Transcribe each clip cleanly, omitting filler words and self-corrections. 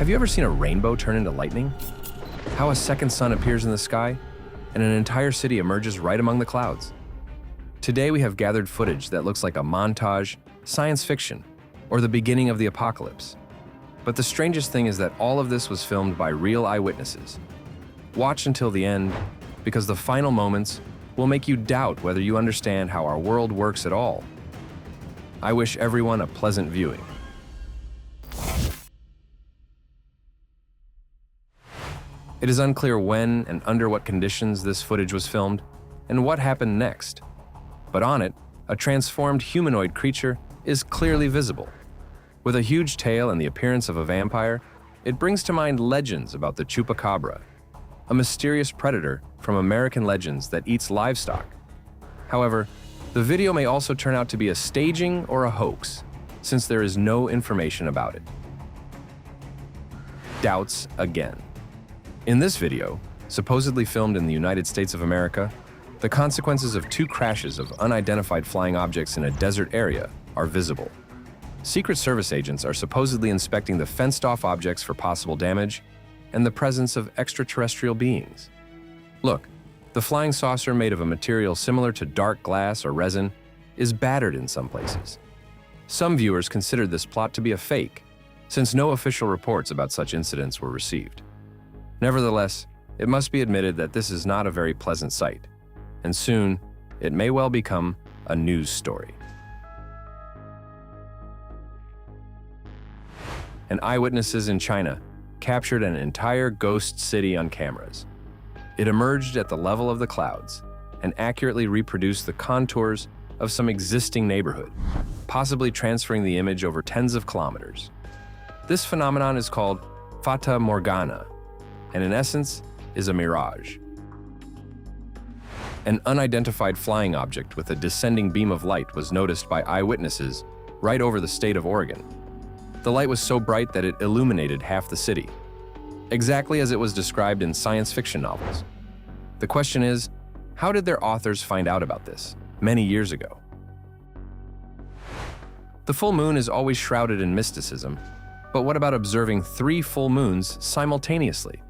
Have you ever seen a rainbow turn into lightning? How a second sun appears in the sky, and an entire city emerges right among the clouds? Today we have gathered footage that looks like a montage, science fiction, or the beginning of the apocalypse. But the strangest thing is that all of this was filmed by real eyewitnesses. Watch until the end, because the final moments will make you doubt whether you understand how our world works at all. I wish everyone a pleasant viewing. It is unclear when and under what conditions this footage was filmed and what happened next. But on it, a transformed humanoid creature is clearly visible. With a huge tail and the appearance of a vampire, it brings to mind legends about the chupacabra, a mysterious predator from American legends that eats livestock. However, the video may also turn out to be a staging or a hoax, since there is no information about it. Doubts again. In this video, supposedly filmed in the United States of America, the consequences of 2 crashes of unidentified flying objects in a desert area are visible. Secret Service agents are supposedly inspecting the fenced-off objects for possible damage and the presence of extraterrestrial beings. Look, the flying saucer made of a material similar to dark glass or resin is battered in some places. Some viewers considered this plot to be a fake, since no official reports about such incidents were received. Nevertheless, it must be admitted that this is not a very pleasant sight, and soon it may well become a news story. Eyewitnesses in China captured an entire ghost city on cameras. It emerged at the level of the clouds and accurately reproduced the contours of some existing neighborhood, possibly transferring the image over tens of kilometers. This phenomenon is called Fata Morgana, and in essence is a mirage. An unidentified flying object with a descending beam of light was noticed by eyewitnesses right over the state of Oregon. The light was so bright that it illuminated half the city, exactly as it was described in science fiction novels. The question is, how did their authors find out about this many years ago? The full moon is always shrouded in mysticism, but what about observing 3 full moons simultaneously?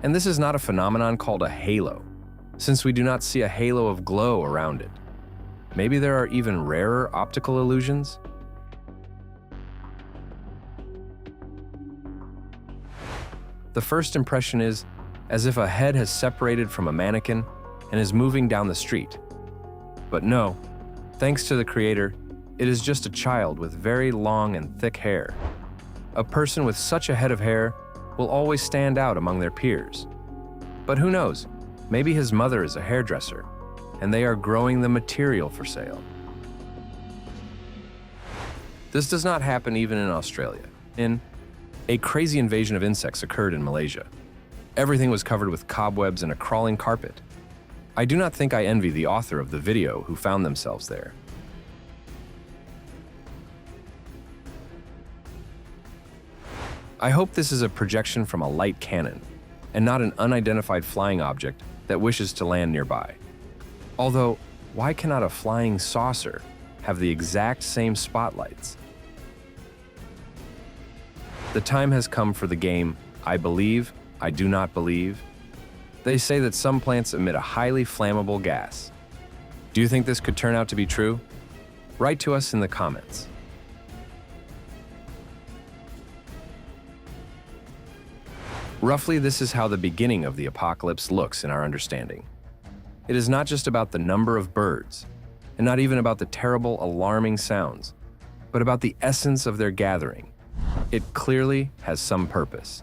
And this is not a phenomenon called a halo, since we do not see a halo of glow around it. Maybe there are even rarer optical illusions? The first impression is as if a head has separated from a mannequin and is moving down the street. But no, thanks to the creator, it is just a child with very long and thick hair. A person with such a head of hair will always stand out among their peers. But who knows, maybe his mother is a hairdresser, and they are growing the material for sale. This does not happen even in Australia. A crazy invasion of insects occurred in Malaysia. Everything was covered with cobwebs and a crawling carpet. I do not think I envy the author of the video who found themselves there. I hope this is a projection from a light cannon, and not an unidentified flying object that wishes to land nearby. Although, why cannot a flying saucer have the exact same spotlights? The time has come for the game, I believe, I do not believe. They say that some plants emit a highly flammable gas. Do you think this could turn out to be true? Write to us in the comments. Roughly, this is how the beginning of the apocalypse looks in our understanding. It is not just about the number of birds, and not even about the terrible, alarming sounds, but about the essence of their gathering. It clearly has some purpose.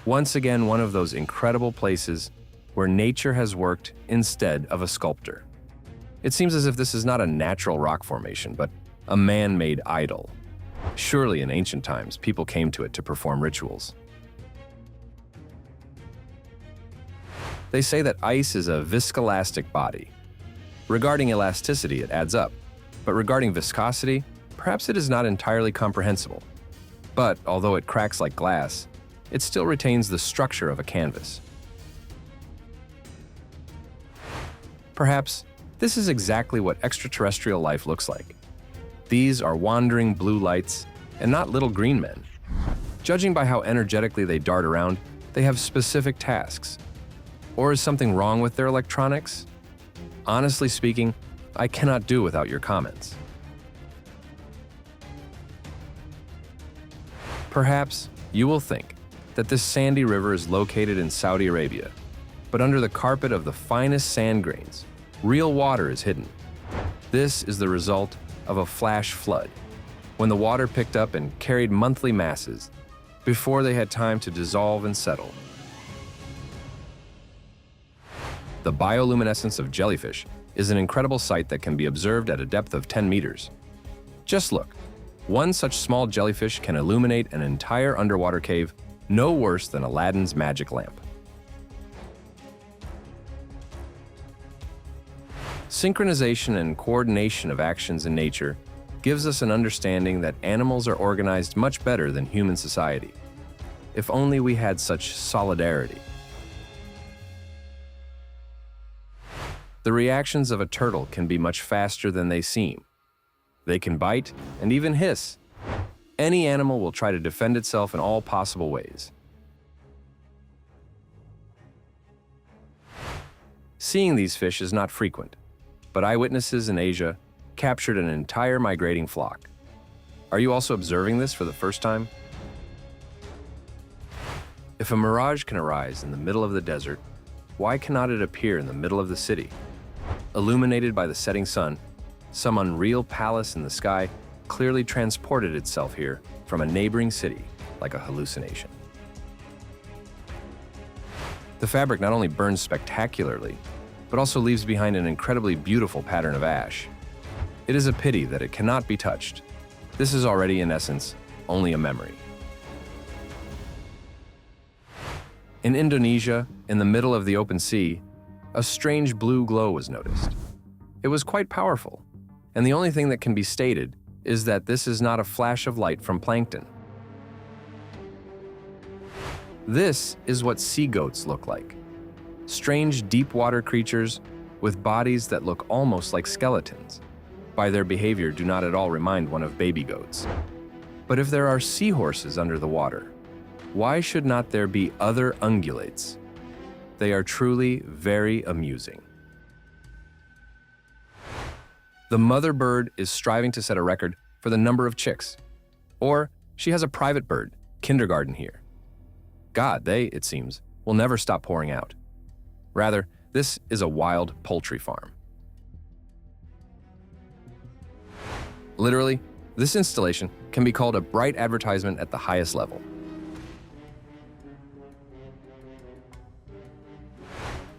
Once again, one of those incredible places where nature has worked instead of a sculptor. It seems as if this is not a natural rock formation, but a man-made idol. Surely in ancient times, people came to it to perform rituals. They say that ice is a viscoelastic body. Regarding elasticity, it adds up, but regarding viscosity, perhaps it is not entirely comprehensible. But although it cracks like glass, it still retains the structure of a canvas. Perhaps this is exactly what extraterrestrial life looks like. These are wandering blue lights and not little green men. Judging by how energetically they dart around, they have specific tasks. Or is something wrong with their electronics? Honestly speaking, I cannot do without your comments. Perhaps you will think that this sandy river is located in Saudi Arabia, but under the carpet of the finest sand grains, real water is hidden. This is the result of a flash flood, when the water picked up and carried monthly masses before they had time to dissolve and settle. The bioluminescence of jellyfish is an incredible sight that can be observed at a depth of 10 meters. Just look, one such small jellyfish can illuminate an entire underwater cave no worse than Aladdin's magic lamp. Synchronization and coordination of actions in nature gives us an understanding that animals are organized much better than human society. If only we had such solidarity. The reactions of a turtle can be much faster than they seem. They can bite and even hiss. Any animal will try to defend itself in all possible ways. Seeing these fish is not frequent, but eyewitnesses in Asia captured an entire migrating flock. Are you also observing this for the first time? If a mirage can arise in the middle of the desert, why cannot it appear in the middle of the city? Illuminated by the setting sun, some unreal palace in the sky clearly transported itself here from a neighboring city like a hallucination. The fabric not only burns spectacularly, but also leaves behind an incredibly beautiful pattern of ash. It is a pity that it cannot be touched. This is already, in essence, only a memory. In Indonesia, in the middle of the open sea, a strange blue glow was noticed. It was quite powerful, and the only thing that can be stated is that this is not a flash of light from plankton. This is what sea goats look like. Strange deep-water creatures with bodies that look almost like skeletons. By their behavior, do not at all remind one of baby goats. But if there are seahorses under the water, why should not there be other ungulates? They are truly very amusing. The mother bird is striving to set a record for the number of chicks. Or she has a private bird, kindergarten here. God, they, it seems, will never stop pouring out. Rather, this is a wild poultry farm. Literally, this installation can be called a bright advertisement at the highest level.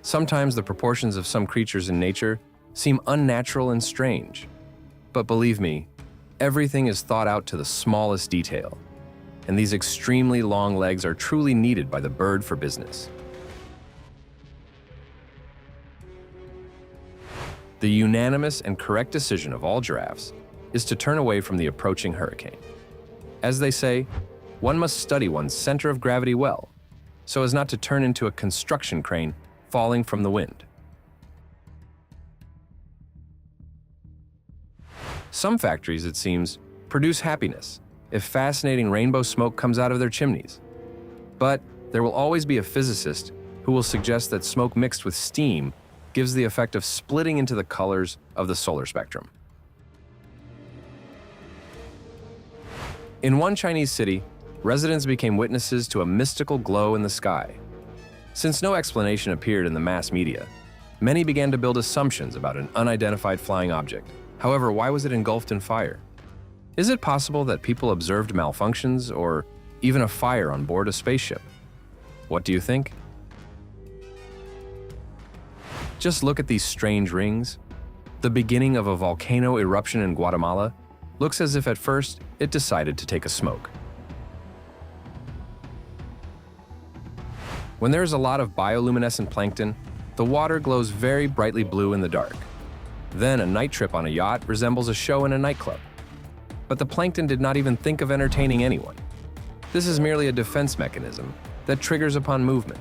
Sometimes the proportions of some creatures in nature seem unnatural and strange. But believe me, everything is thought out to the smallest detail, and these extremely long legs are truly needed by the bird for business. The unanimous and correct decision of all giraffes is to turn away from the approaching hurricane. As they say, one must study one's center of gravity well, so as not to turn into a construction crane falling from the wind. Some factories, it seems, produce happiness if fascinating rainbow smoke comes out of their chimneys. But there will always be a physicist who will suggest that smoke mixed with steam gives the effect of splitting into the colors of the solar spectrum. In one Chinese city, residents became witnesses to a mystical glow in the sky. Since no explanation appeared in the mass media, many began to build assumptions about an unidentified flying object. However, why was it engulfed in fire? Is it possible that people observed malfunctions or even a fire on board a spaceship? What do you think? Just look at these strange rings. The beginning of a volcano eruption in Guatemala looks as if at first it decided to take a smoke. When there is a lot of bioluminescent plankton, the water glows very brightly blue in the dark. Then a night trip on a yacht resembles a show in a nightclub. But the plankton did not even think of entertaining anyone. This is merely a defense mechanism that triggers upon movement.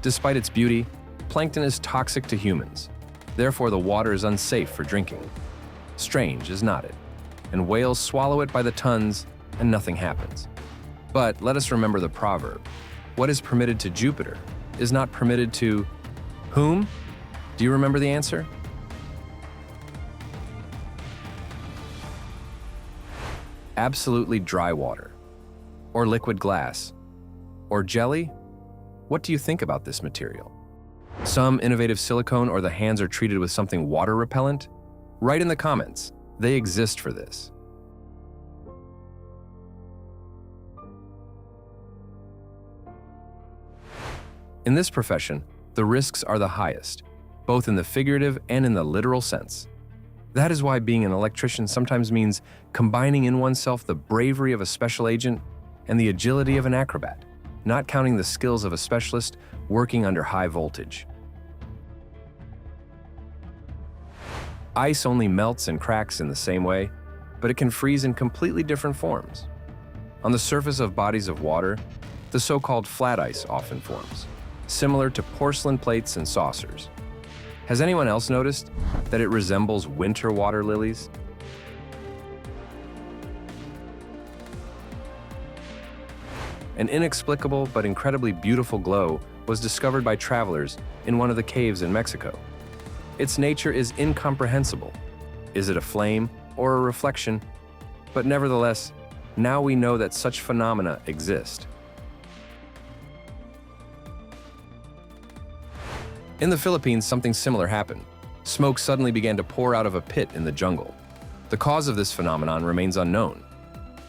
Despite its beauty, plankton is toxic to humans. Therefore, the water is unsafe for drinking. Strange, is not it? and whales swallow it by the tons, and nothing happens. But let us remember the proverb: what is permitted to Jupiter is not permitted to whom? Do you remember the answer? Absolutely dry water, or liquid glass, or jelly? What do you think about this material? Some innovative silicone, or the hands are treated with something water repellent? Write in the comments. They exist for this. In this profession, the risks are the highest, both in the figurative and in the literal sense. That is why being an electrician sometimes means combining in oneself the bravery of a special agent and the agility of an acrobat, not counting the skills of a specialist working under high voltage. Ice only melts and cracks in the same way, but it can freeze in completely different forms. On the surface of bodies of water, the so-called flat ice often forms, similar to porcelain plates and saucers. Has anyone else noticed that it resembles winter water lilies? An inexplicable but incredibly beautiful glow was discovered by travelers in one of the caves in Mexico. Its nature is incomprehensible. Is it a flame or a reflection? But nevertheless, now we know that such phenomena exist. In the Philippines, something similar happened. Smoke suddenly began to pour out of a pit in the jungle. The cause of this phenomenon remains unknown,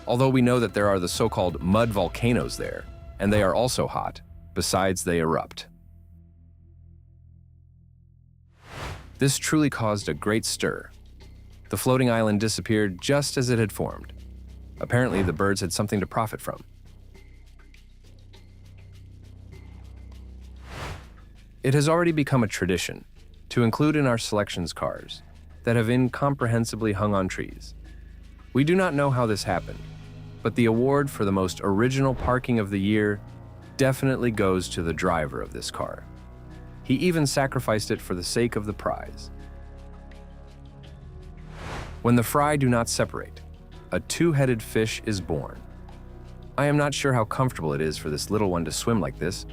although we know that there are the so-called mud volcanoes there, and they are also hot. Besides, they erupt. This truly caused a great stir. The floating island disappeared just as it had formed. Apparently, the birds had something to profit from. It has already become a tradition to include in our selections cars that have incomprehensibly hung on trees. We do not know how this happened, but the award for the most original parking of the year definitely goes to the driver of this car. He even sacrificed it for the sake of the prize. When the fry do not separate, a two-headed fish is born. I am not sure how comfortable it is for this little one to swim like this,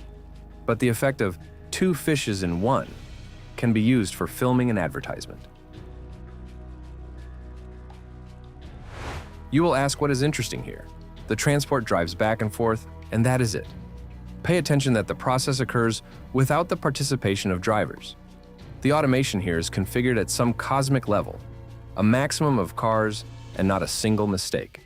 but the effect of two fishes in one can be used for filming an advertisement. You will ask what is interesting here. The transport drives back and forth, and that is it. Pay attention that the process occurs without the participation of drivers. The automation here is configured at some cosmic level, a maximum of cars and not a single mistake.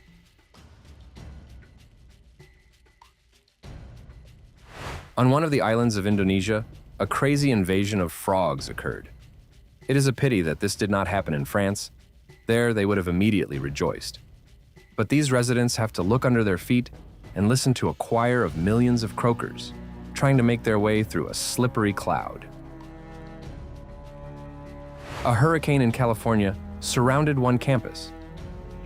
On one of the islands of Indonesia, a crazy invasion of frogs occurred. It is a pity that this did not happen in France. There, they would have immediately rejoiced. But these residents have to look under their feet and listen to a choir of millions of croakers trying to make their way through a slippery cloud. A hurricane in California surrounded one campus.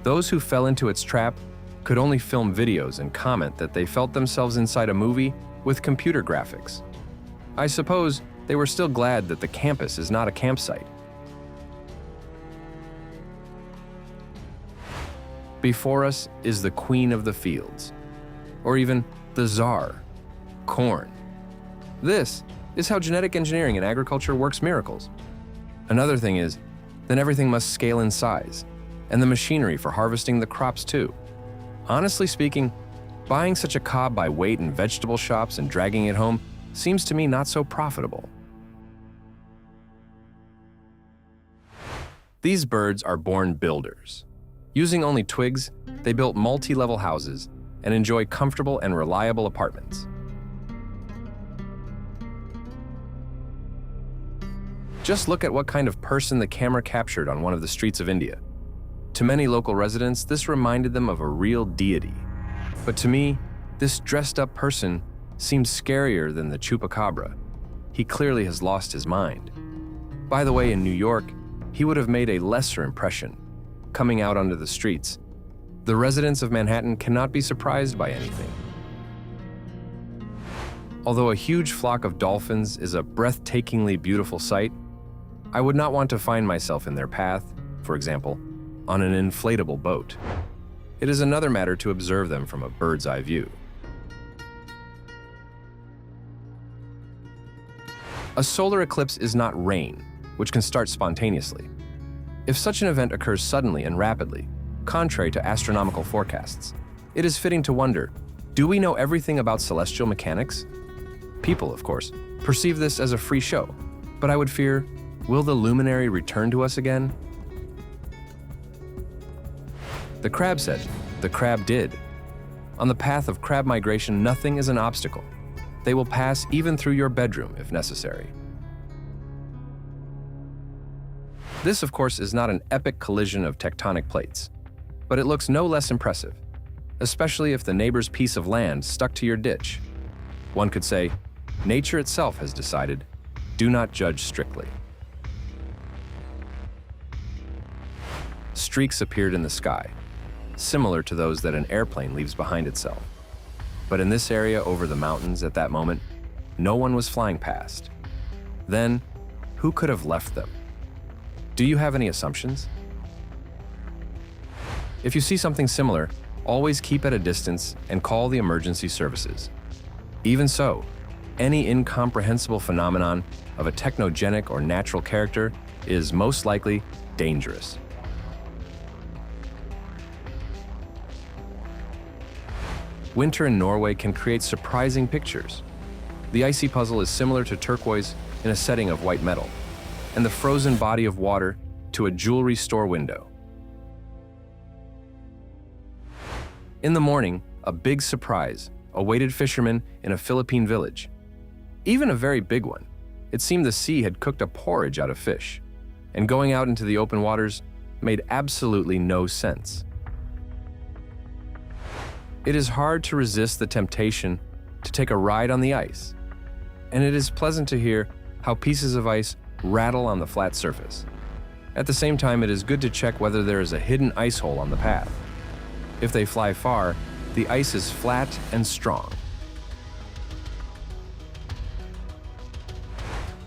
Those who fell into its trap could only film videos and comment that they felt themselves inside a movie with computer graphics. I suppose they were still glad that the campus is not a campsite. Before us is the queen of the fields, or even the czar, corn. This is how genetic engineering in agriculture works miracles. Another thing is, then everything must scale in size, and the machinery for harvesting the crops too. Honestly speaking, buying such a cob by weight in vegetable shops and dragging it home seems to me not so profitable. These birds are born builders. Using only twigs, they built multi-level houses and enjoy comfortable and reliable apartments. Just look at what kind of person the camera captured on one of the streets of India. To many local residents, this reminded them of a real deity. But to me, this dressed-up person seems scarier than the chupacabra. He clearly has lost his mind. By the way, in New York, he would have made a lesser impression, coming out onto the streets. The residents of Manhattan cannot be surprised by anything. Although a huge flock of dolphins is a breathtakingly beautiful sight, I would not want to find myself in their path, for example, on an inflatable boat. It is another matter to observe them from a bird's eye view. A solar eclipse is not rain, which can start spontaneously. If such an event occurs suddenly and rapidly, contrary to astronomical forecasts, it is fitting to wonder, do we know everything about celestial mechanics? People, of course, perceive this as a free show, but I would fear, will the luminary return to us again? The crab said, the crab did. On the path of crab migration, nothing is an obstacle. They will pass even through your bedroom if necessary. This, of course, is not an epic collision of tectonic plates, but it looks no less impressive, especially if the neighbor's piece of land stuck to your ditch. One could say, nature itself has decided, do not judge strictly. Streaks appeared in the sky, similar to those that an airplane leaves behind itself. But in this area over the mountains at that moment, no one was flying past. Then, who could have left them? Do you have any assumptions? If you see something similar, always keep at a distance and call the emergency services. Even so, any incomprehensible phenomenon of a technogenic or natural character is most likely dangerous. Winter in Norway can create surprising pictures. The icy puzzle is similar to turquoise in a setting of white metal, and the frozen body of water to a jewelry store window. In the morning, a big surprise awaited fishermen in a Philippine village. Even a very big one. It seemed the sea had cooked a porridge out of fish, and going out into the open waters made absolutely no sense. It is hard to resist the temptation to take a ride on the ice, and it is pleasant to hear how pieces of ice rattle on the flat surface. At the same time, it is good to check whether there is a hidden ice hole on the path. If they fly far, the ice is flat and strong.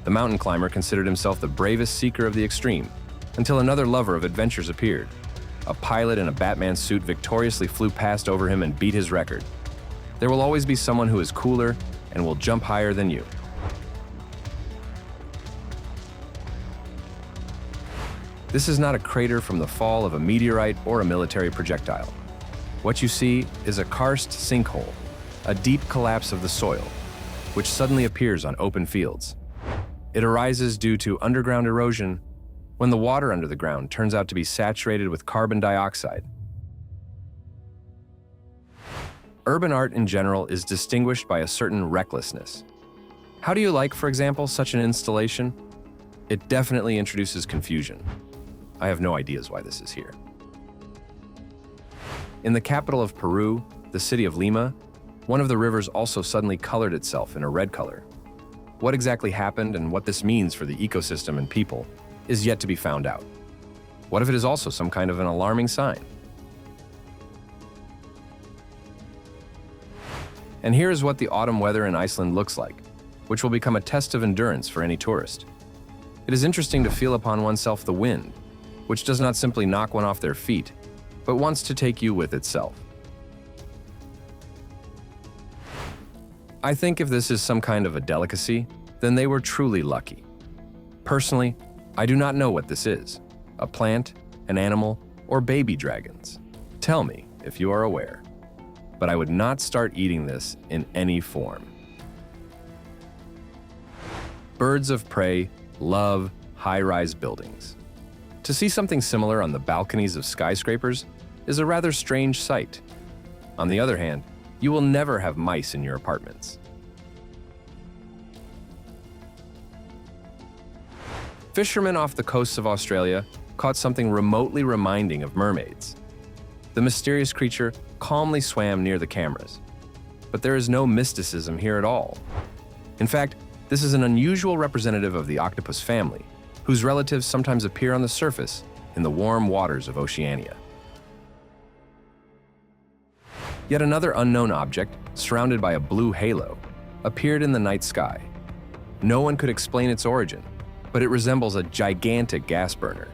The mountain climber considered himself the bravest seeker of the extreme, until another lover of adventures appeared. A pilot in a Batman suit victoriously flew past over him and beat his record. There will always be someone who is cooler and will jump higher than you. This is not a crater from the fall of a meteorite or a military projectile. What you see is a karst sinkhole, a deep collapse of the soil, which suddenly appears on open fields. It arises due to underground erosion when the water under the ground turns out to be saturated with carbon dioxide. Urban art in general is distinguished by a certain recklessness. How do you like, for example, such an installation? It definitely introduces confusion. I have no ideas why this is here. In the capital of Peru, the city of Lima, one of the rivers also suddenly colored itself in a red color. What exactly happened and what this means for the ecosystem and people is yet to be found out. What if it is also some kind of an alarming sign? And here is what the autumn weather in Iceland looks like, which will become a test of endurance for any tourist. It is interesting to feel upon oneself the wind, which does not simply knock one off their feet, but wants to take you with itself. I think if this is some kind of a delicacy, then they were truly lucky. Personally, I do not know what this is, a plant, an animal, or baby dragons. Tell me if you are aware. But I would not start eating this in any form. Birds of prey love high-rise buildings. To see something similar on the balconies of skyscrapers is a rather strange sight. On the other hand, you will never have mice in your apartments. Fishermen off the coasts of Australia caught something remotely reminding of mermaids. The mysterious creature calmly swam near the cameras. But there is no mysticism here at all. In fact, this is an unusual representative of the octopus family, whose relatives sometimes appear on the surface in the warm waters of Oceania. Yet another unknown object, surrounded by a blue halo, appeared in the night sky. No one could explain its origin, but it resembles a gigantic gas burner.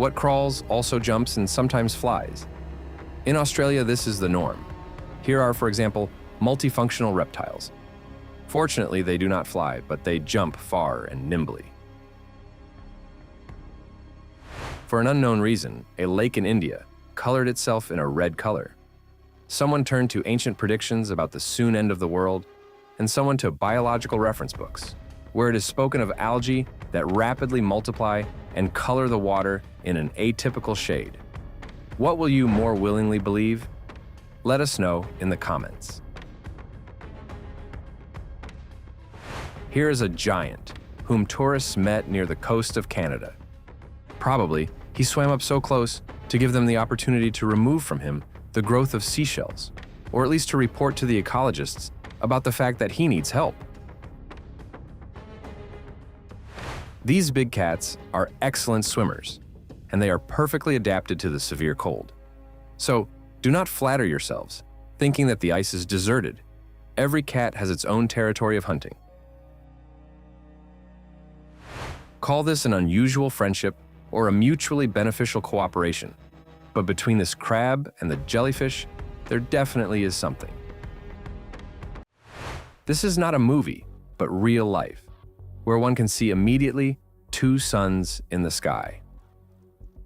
What crawls also jumps and sometimes flies. In Australia, this is the norm. Here are, for example, multifunctional reptiles. Fortunately, they do not fly, but they jump far and nimbly. For an unknown reason, a lake in India colored itself in a red color. Someone turned to ancient predictions about the soon end of the world, and someone to biological reference books, where it is spoken of algae that rapidly multiply and color the water in an atypical shade. What will you more willingly believe? Let us know in the comments. Here is a giant whom tourists met near the coast of Canada. Probably, he swam up so close to give them the opportunity to remove from him the growth of seashells, or at least to report to the ecologists about the fact that he needs help. These big cats are excellent swimmers, and they are perfectly adapted to the severe cold. So, do not flatter yourselves, thinking that the ice is deserted. Every cat has its own territory of hunting. Call this an unusual friendship or a mutually beneficial cooperation, but between this crab and the jellyfish, there definitely is something. This is not a movie, but real life, where one can see immediately two suns in the sky.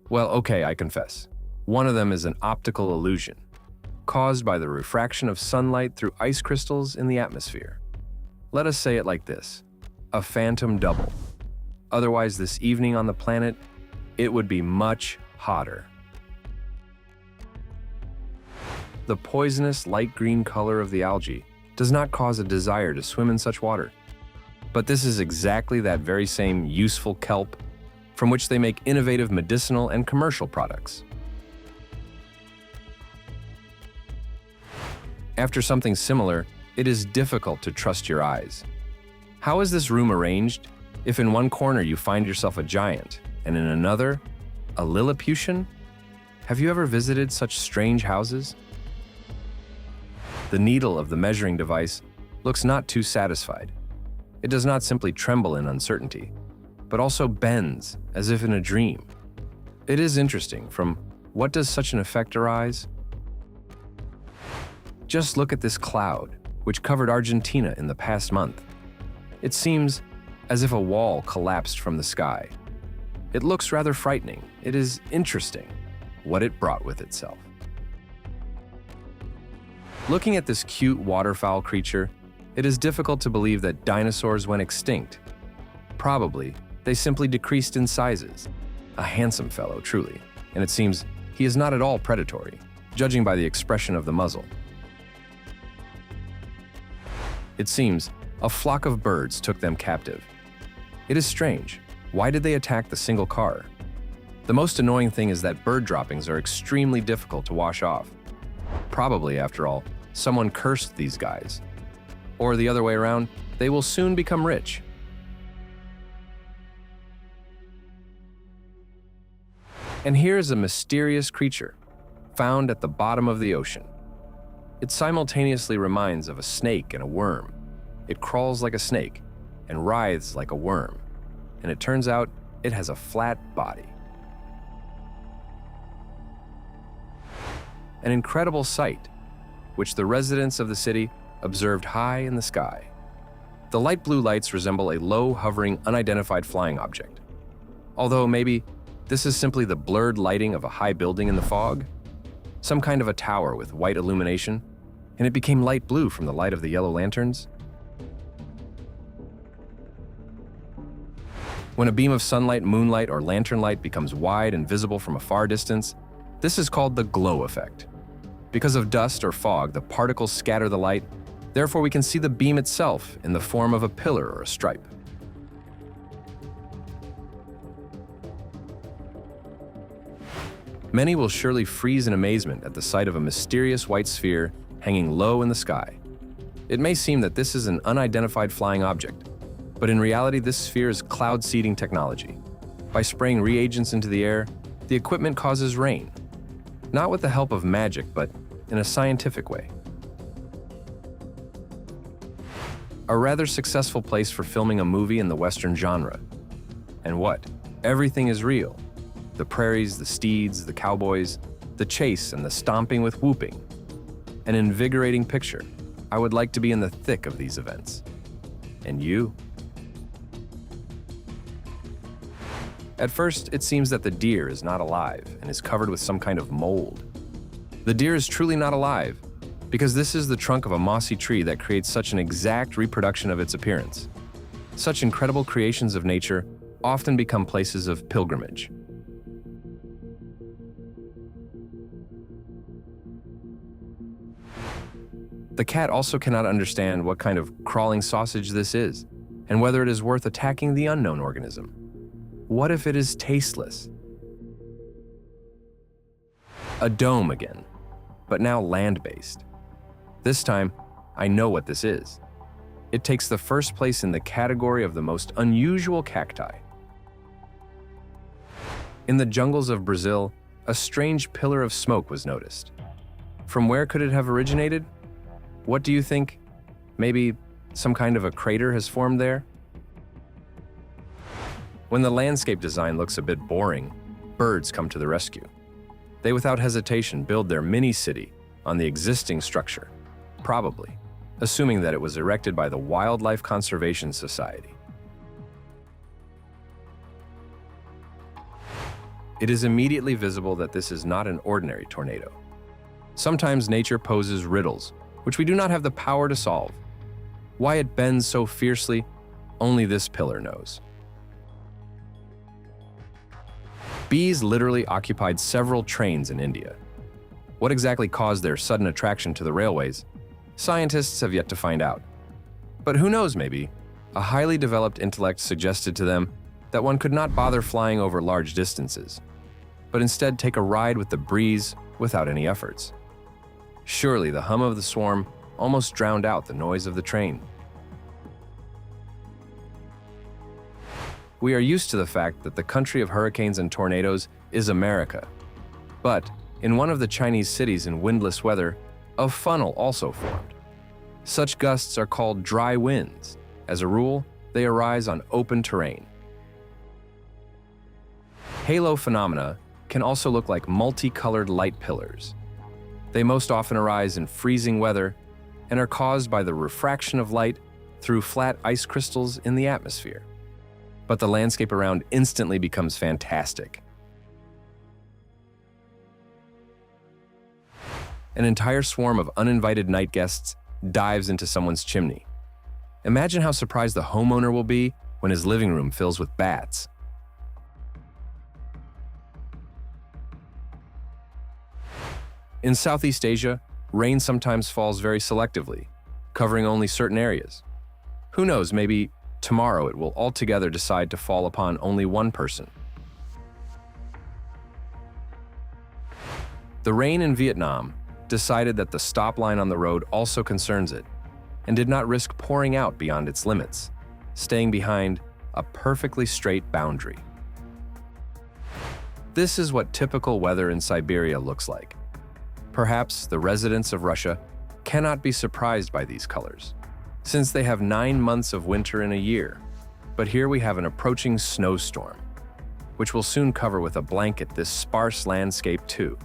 Well, okay, I confess. One of them is an optical illusion, caused by the refraction of sunlight through ice crystals in the atmosphere. Let us say it like this: a phantom double. Otherwise, this evening on the planet, it would be much hotter. The poisonous light green color of the algae does not cause a desire to swim in such water. But this is exactly that very same useful kelp from which they make innovative medicinal and commercial products. After something similar, it is difficult to trust your eyes. How is this room arranged if in one corner you find yourself a giant and in another, a Lilliputian? Have you ever visited such strange houses? The needle of the measuring device looks not too satisfied. It does not simply tremble in uncertainty, but also bends as if in a dream. It is interesting. From what does such an effect arise? Just look at this cloud, which covered Argentina in the past month. It seems as if a wall collapsed from the sky. It looks rather frightening. It is interesting what it brought with itself. Looking at this cute waterfowl creature, it is difficult to believe that dinosaurs went extinct. Probably, they simply decreased in sizes. A handsome fellow, truly, and it seems he is not at all predatory, judging by the expression of the muzzle. It seems a flock of birds took them captive. It is strange. Why did they attack the single car? The most annoying thing is that bird droppings are extremely difficult to wash off. Probably, after all, someone cursed these guys. Or the other way around, they will soon become rich. And here is a mysterious creature, found at the bottom of the ocean. It simultaneously reminds of a snake and a worm. It crawls like a snake and writhes like a worm. And it turns out it has a flat body. An incredible sight, which the residents of the city observed high in the sky. The light blue lights resemble a low, hovering, unidentified flying object. Although maybe this is simply the blurred lighting of a high building in the fog, some kind of a tower with white illumination, and it became light blue from the light of the yellow lanterns. When a beam of sunlight, moonlight, or lantern light becomes wide and visible from a far distance, this is called the glow effect. Because of dust or fog, the particles scatter the light, therefore we can see the beam itself in the form of a pillar or a stripe. Many will surely freeze in amazement at the sight of a mysterious white sphere hanging low in the sky. It may seem that this is an unidentified flying object, but in reality this sphere is cloud seeding technology. By spraying reagents into the air, the equipment causes rain. Not with the help of magic, but in a scientific way. A rather successful place for filming a movie in the Western genre. And what? Everything is real. The prairies, the steeds, the cowboys, the chase, and the stomping with whooping. An invigorating picture. I would like to be in the thick of these events. And you? At first, it seems that the deer is not alive and is covered with some kind of mold. The deer is truly not alive because this is the trunk of a mossy tree that creates such an exact reproduction of its appearance. Such incredible creations of nature often become places of pilgrimage. The cat also cannot understand what kind of crawling sausage this is, and whether it is worth attacking the unknown organism. What if it is tasteless? A dome again, but now land-based. This time, I know what this is. It takes the first place in the category of the most unusual cacti. In the jungles of Brazil, a strange pillar of smoke was noticed. From where could it have originated? What do you think? Maybe some kind of a crater has formed there? When the landscape design looks a bit boring, birds come to the rescue. They without hesitation build their mini-city on the existing structure, probably, assuming that it was erected by the Wildlife Conservation Society. It is immediately visible that this is not an ordinary tornado. Sometimes nature poses riddles, which we do not have the power to solve. Why it bends so fiercely, only this pillar knows. Bees literally occupied several trains in India. What exactly caused their sudden attraction to the railways? Scientists have yet to find out. But who knows, maybe a highly developed intellect suggested to them that one could not bother flying over large distances, but instead take a ride with the breeze without any efforts. Surely the hum of the swarm almost drowned out the noise of the train. We are used to the fact that the country of hurricanes and tornadoes is America. But in one of the Chinese cities in windless weather, a funnel also formed. Such gusts are called dry winds. As a rule, they arise on open terrain. Halo phenomena can also look like multicolored light pillars. They most often arise in freezing weather and are caused by the refraction of light through flat ice crystals in the atmosphere. But the landscape around instantly becomes fantastic. An entire swarm of uninvited night guests dives into someone's chimney. Imagine how surprised the homeowner will be when his living room fills with bats. In Southeast Asia, rain sometimes falls very selectively, covering only certain areas. Who knows, maybe tomorrow it will altogether decide to fall upon only one person. The rain in Vietnam decided that the stop line on the road also concerns it, and did not risk pouring out beyond its limits, staying behind a perfectly straight boundary. This is what typical weather in Siberia looks like. Perhaps the residents of Russia cannot be surprised by these colors, since they have 9 months of winter in a year. But here we have an approaching snowstorm, which will soon cover with a blanket this sparse landscape too.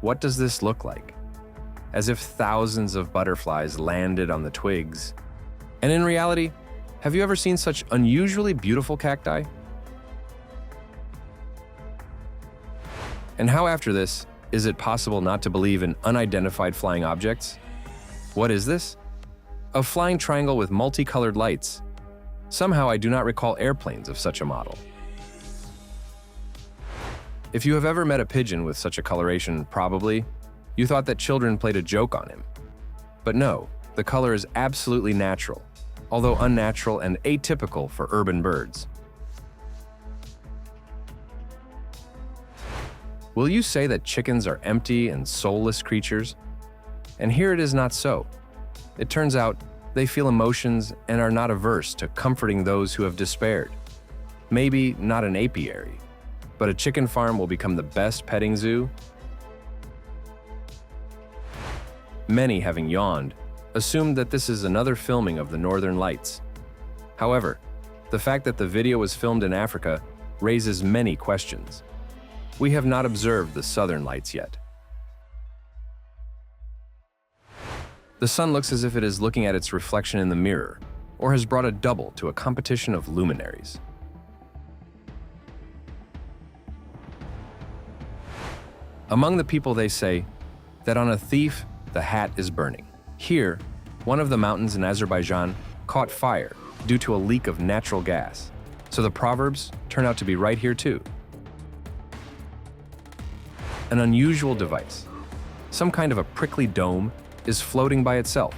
What does this look like? As if thousands of butterflies landed on the twigs. And in reality, have you ever seen such unusually beautiful cacti? And how after this, is it possible not to believe in unidentified flying objects? What is this? A flying triangle with multicolored lights. Somehow I do not recall airplanes of such a model. If you have ever met a pigeon with such a coloration, probably, you thought that children played a joke on him. But no, the color is absolutely natural, although unnatural and atypical for urban birds. Will you say that chickens are empty and soulless creatures? And here it is not so. It turns out they feel emotions and are not averse to comforting those who have despaired. Maybe not an apiary, but a chicken farm will become the best petting zoo. Many, having yawned, assumed that this is another filming of the Northern Lights. However, the fact that the video was filmed in Africa raises many questions. We have not observed the southern lights yet. The sun looks as if it is looking at its reflection in the mirror, or has brought a double to a competition of luminaries. Among the people they say that on a thief, the hat is burning. Here, one of the mountains in Azerbaijan caught fire due to a leak of natural gas. So the proverbs turn out to be right here too. An unusual device, some kind of a prickly dome, is floating by itself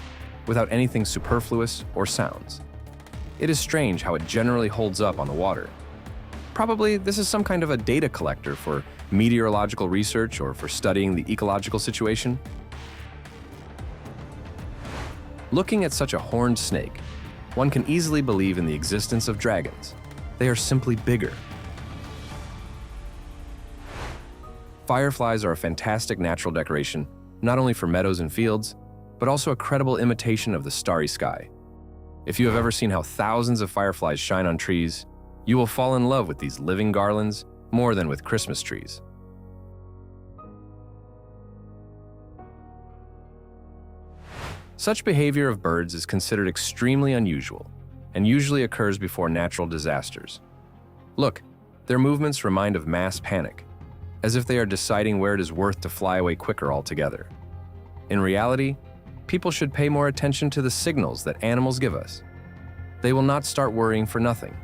without anything superfluous or sounds. It is strange how it generally holds up on the water. Probably this is some kind of a data collector for meteorological research or for studying the ecological situation. Looking at such a horned snake, one can easily believe in the existence of dragons. They are simply bigger. Fireflies are a fantastic natural decoration, not only for meadows and fields, but also a credible imitation of the starry sky. If you have ever seen how thousands of fireflies shine on trees, you will fall in love with these living garlands more than with Christmas trees. Such behavior of birds is considered extremely unusual and usually occurs before natural disasters. Look, their movements remind of mass panic, as if they are deciding where it is worth to fly away quicker altogether. In reality, people should pay more attention to the signals that animals give us. They will not start worrying for nothing.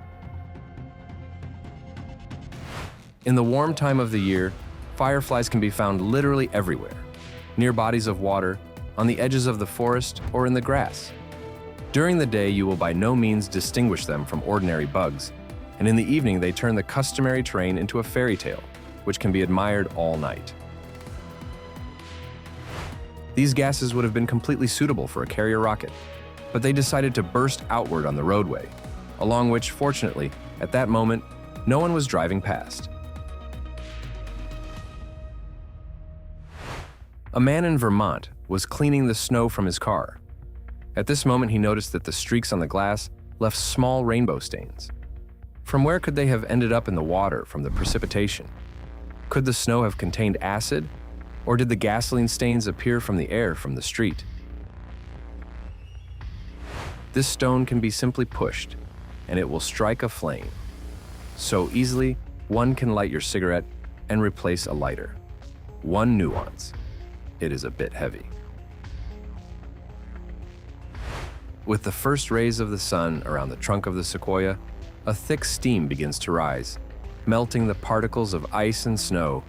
In the warm time of the year, fireflies can be found literally everywhere, near bodies of water, on the edges of the forest, or in the grass. During the day, you will by no means distinguish them from ordinary bugs, and in the evening they turn the customary terrain into a fairy tale, which can be admired all night. These gases would have been completely suitable for a carrier rocket, but they decided to burst outward on the roadway, along which, fortunately, at that moment, no one was driving past. A man in Vermont was cleaning the snow from his car. At this moment, he noticed that the streaks on the glass left small rainbow stains. From where could they have ended up in the water from the precipitation? Could the snow have contained acid, or did the gasoline stains appear from the air from the street? This stone can be simply pushed, and it will strike a flame. So easily, one can light your cigarette and replace a lighter. One nuance: it is a bit heavy. With the first rays of the sun around the trunk of the sequoia, a thick steam begins to rise, melting the particles of ice and snow,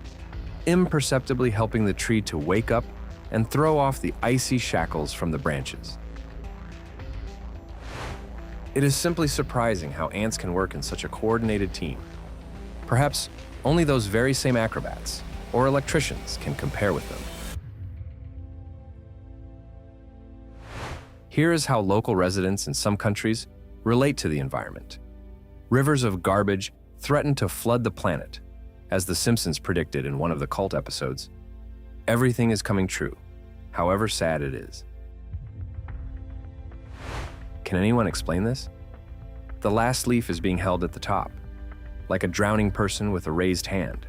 imperceptibly helping the tree to wake up and throw off the icy shackles from the branches. It is simply surprising how ants can work in such a coordinated team. Perhaps only those very same acrobats or electricians can compare with them. Here is how local residents in some countries relate to the environment. Rivers of garbage threaten to flood the planet, as The Simpsons predicted in one of the cult episodes. Everything is coming true, however sad it is. Can anyone explain this? The last leaf is being held at the top, like a drowning person with a raised hand.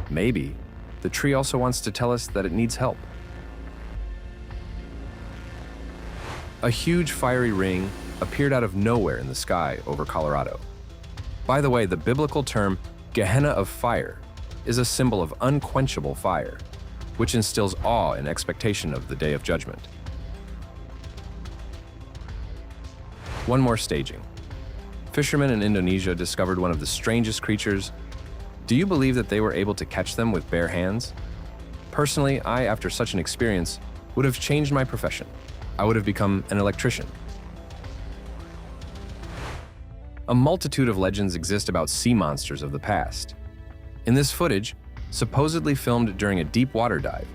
Maybe the tree also wants to tell us that it needs help. A huge fiery ring appeared out of nowhere in the sky over Colorado. By the way, the biblical term Gehenna of fire is a symbol of unquenchable fire, which instills awe and expectation of the day of judgment. One more staging. Fishermen in Indonesia discovered one of the strangest creatures. Do you believe that they were able to catch them with bare hands? Personally, I, after such an experience, would have changed my profession. I would have become an electrician. A multitude of legends exist about sea monsters of the past. In this footage, supposedly filmed during a deep water dive,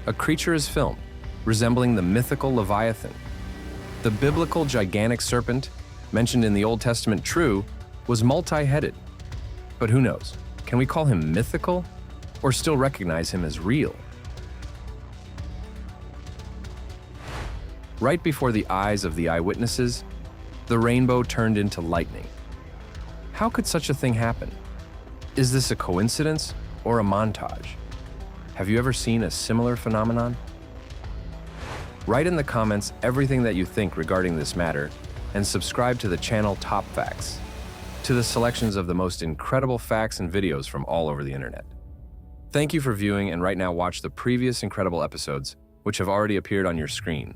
a creature is filmed, resembling the mythical Leviathan. The biblical gigantic serpent, mentioned in the Old Testament true, was multi-headed. But who knows? Can we call him mythical, or still recognize him as real? Right before the eyes of the eyewitnesses, the rainbow turned into lightning. How could such a thing happen? Is this a coincidence or a montage? Have you ever seen a similar phenomenon? Write in the comments everything that you think regarding this matter, and subscribe to the channel Top Facts, to the selections of the most incredible facts and videos from all over the internet. Thank you for viewing, and right now watch the previous incredible episodes, which have already appeared on your screen.